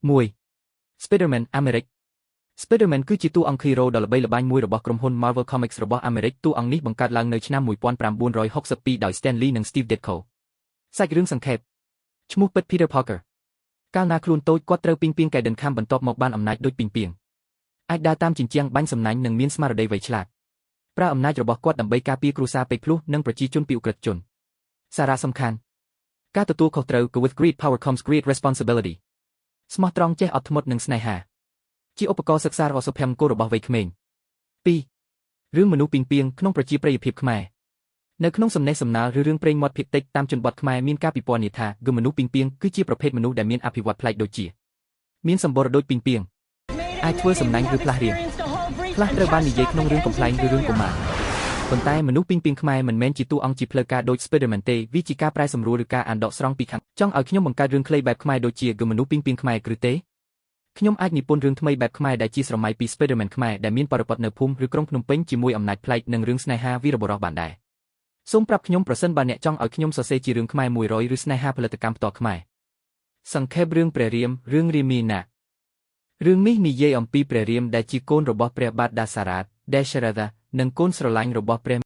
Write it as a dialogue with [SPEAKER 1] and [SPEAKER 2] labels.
[SPEAKER 1] 1. Spider-Man អាមេរិក Spider-Man គឺជាតួអង្គ hero ដ៏ល្បីល្បាញមួយរបស់ក្រុមហ៊ុន Marvel Comics របស់អាមេរិកតួអង្គនេះបង្កើតឡើងនៅឆ្នាំ1962ដោយ Stan Lee និង Steve Ditko សាច់រឿងសង្ខេបឈ្មោះពិត Peter Parker កាលណាខ្លួនតូចគាត់ត្រូវពីងកែដិនខាំបន្ទាប់មកបានអំណាចដូចពីងអាចដើរតាមជញ្ជាំងបាញ់សំណាញ់និងមានស្មារតីវៃឆ្លាតប្រើអំណាចរបស់គាត់ដើម្បីការពារគ្រួសារពេកភ្លោះនិងប្រជាជនពីឧក្រិដ្ឋជនសារៈសំខាន់ការទទួលខុសត្រូវ With great power comes great responsibility ស្មោះត្រង់ចេះអត់ធ្មត់និងស្នេហាជាឧបករណ៍សិក្សារបស់សុភមង្គលរបស់វ័យក្មេង 2. រឿងមនុស្សពីងក្នុងប្រជាប្រិយភាពខ្មែរនៅក្នុងសំណេះសំណាលឬរឿងព្រេងមាត់ភាគតិចតាមជនបទខ្មែរមានការពិពណ៌នាថាមនុស្សពីងគឺជាប្រភេទមនុស្សដែលមានអភិវឌ្ឍប្លែកដូចជាមានសម្បុរដូចពីងអាចធ្វើសំណាញ់ឬផ្លាស់រៀងខ្លះត្រូវបាននិយាយក្នុងរឿងកំប្លែងឬរឿងកុមារប៉ុន្តែមនុស្សពីងខ្មែរមិនមែនជាតួអង្គជាផ្លូវការដូច Spider-Man ទេវាជាការប្រែសម្រួលឬការអានដកស្រង់ពីខាងចង់ឲ្យខ្ញុំបង្កើតរឿងខ្លីបែបខ្មែរដូចជាមនុស្សពីងខ្មែរឬទេខ្ញុំអាចនិពន្ធរឿងថ្មីបែបខ្មែរដែលជាស្រមៃពី Spider-Man ខ្មែរដែលមានបរិបទនៅភូមិឬក្រុងភ្នំពេញជាមួយអំណាចប្លែកនិងរឿងស្នេហាវីរបុរសបានដែរសូមប្រាប់ខ្ញុំប្រសិនបើអ្នកចង់ឲ្យខ្ញុំសរសេរជារឿងខ្មែរ100ឬស្នេហាផលិតកម្មផ្ទាល់ខ្មែរសង្ខេបរឿងព្រះរាមរឿងរាមាណារឿងនេះនិយាយអំពីព្រះរាមដែលជាកូនរបស់ព្រះបាទដាសារ៉ាត Dasharatha និងកូនស្រឡាញ់របស់ព្រះ